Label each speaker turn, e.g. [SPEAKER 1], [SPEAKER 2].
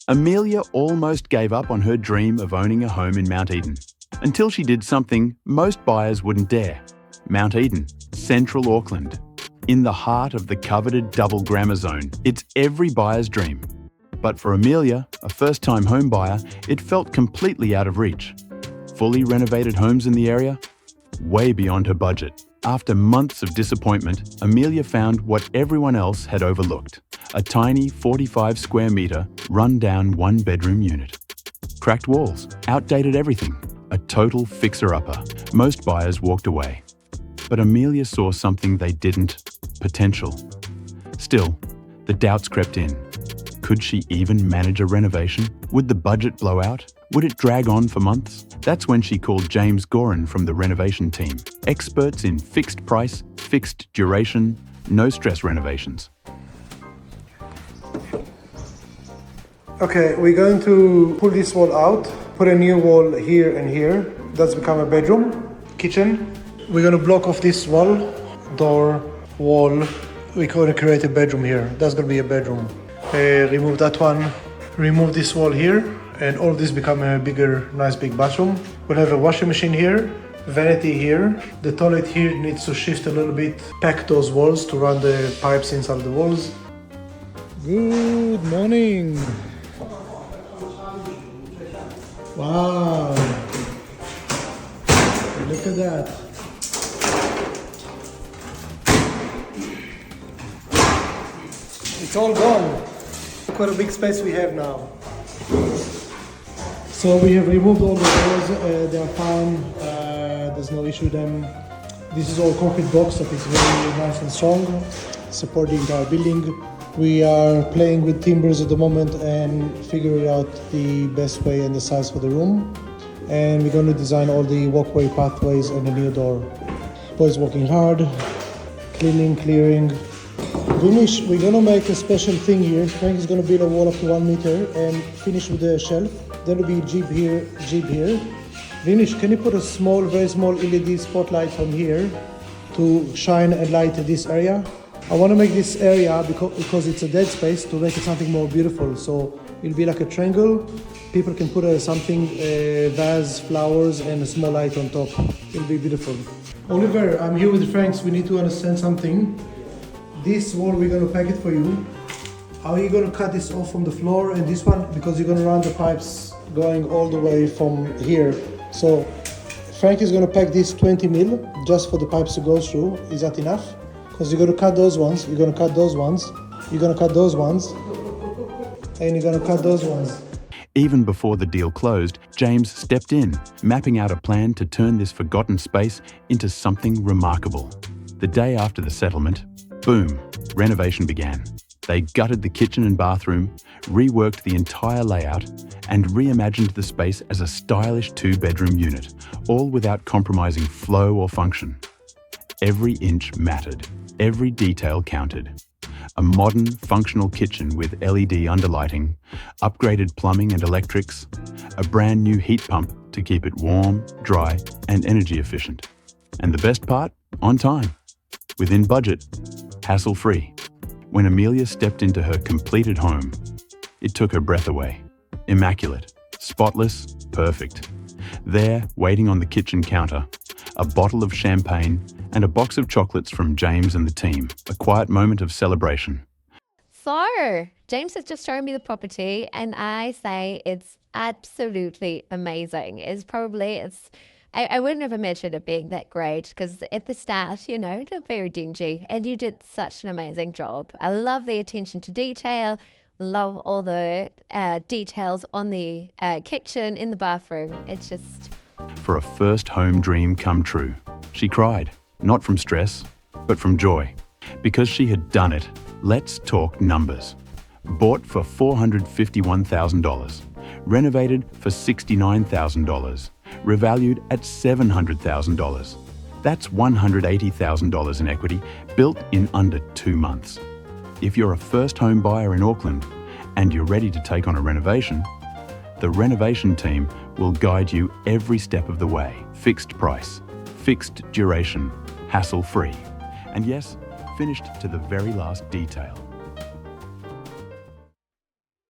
[SPEAKER 1] Amelia almost gave up on her dream of owning a home in Mount Eden, until she did something most buyers wouldn't dare. Mount Eden, central Auckland. In the heart of the coveted double grammar zone, it's every buyer's dream. But for Amelia, a first-time home buyer, it felt completely out of reach. Fully renovated homes in the area? Way beyond her budget. After months of disappointment, Amelia found what everyone else had overlooked. A tiny 45 square metre, run-down one-bedroom unit. Cracked walls, outdated everything. A total fixer-upper. Most buyers walked away. But Amelia saw something they didn't. Potential. Still, the doubts crept in. Could she even manage a renovation? Would the budget blow out? Would it drag on for months? That's when she called James Gorin from the Renovation Team. Experts in fixed price, fixed duration, no stress renovations.
[SPEAKER 2] Okay, we're going to pull this wall out, put a new wall here and here. That's become a bedroom, kitchen. We're going to block off this wall, door, wall. We're going to create a bedroom here. That's going to be a bedroom. Remove that one, remove this wall here, and all this become a bigger, nice big bathroom. We'll have a washing machine here, vanity here. The toilet here needs to shift a little bit, pack those walls to run the pipes inside the walls. Good morning. Wow, look at that. It's all gone. Look what a big space we have now. So we have removed all the walls, they are fine, there's no issue with them. This is all concrete box, so it's very nice and strong, support the entire building. We are playing with timbers at the moment and figuring out the best way and the size for the room. And we're going to design all the walkway pathways and a new door. Boys working hard, cleaning, clearing. Finish, we're going to make a special thing here. Frank is going to build a wall up to 1 meter and finish with a shelf. There will be jib here, jib here. Vinish, can you put a small, very small LED spotlight from here to shine and light this area? I want to make this area, because it's a dead space, to make it something more beautiful. So it'll be like a triangle. People can put something, vase, flowers, and a small light on top. It'll be beautiful. Oliver, I'm here with Franks. We need to understand something. This wall, we're going to pack it for you. How are you going to cut this off from the floor and this one? Because you're going to run the pipes going all the way from here. So Frank is going to pack this 20 mil just for the pipes to go through. Is that enough? Because you're going to cut those ones, you're going to cut those ones, you're going to cut those ones, and you're going to cut those ones.
[SPEAKER 1] Even before the deal closed, James stepped in, mapping out a plan to turn this forgotten space into something remarkable. The day after the settlement, boom, renovation began. They gutted the kitchen and bathroom, reworked the entire layout, and reimagined the space as a stylish 2-bedroom unit, all without compromising flow or function. Every inch mattered. Every detail counted. A modern, functional kitchen with LED underlighting, upgraded plumbing and electrics, a brand new heat pump to keep it warm, dry, and energy efficient. And the best part? On time. Within budget. Hassle-free. When Amelia stepped into her completed home, it took her breath away. Immaculate. Spotless. Perfect. There, waiting on the kitchen counter, a bottle of champagne and a box of chocolates from James and the team. A quiet moment of celebration.
[SPEAKER 3] So, James has just shown me the property and I say it's absolutely amazing. I wouldn't have imagined it being that great because at the start, it looked very dingy and you did such an amazing job. I love the attention to detail, love all the details on the kitchen, in the bathroom. It's just...
[SPEAKER 1] For a first home dream come true, she cried. Not from stress, but from joy. Because she had done it, let's talk numbers. Bought for $451,000, renovated for $69,000, revalued at $700,000. That's $180,000 in equity, built in under 2 months. If you're a first home buyer in Auckland and you're ready to take on a renovation, the Renovation Team will guide you every step of the way. Fixed price, fixed duration, hassle-free, and yes, finished to the very last detail.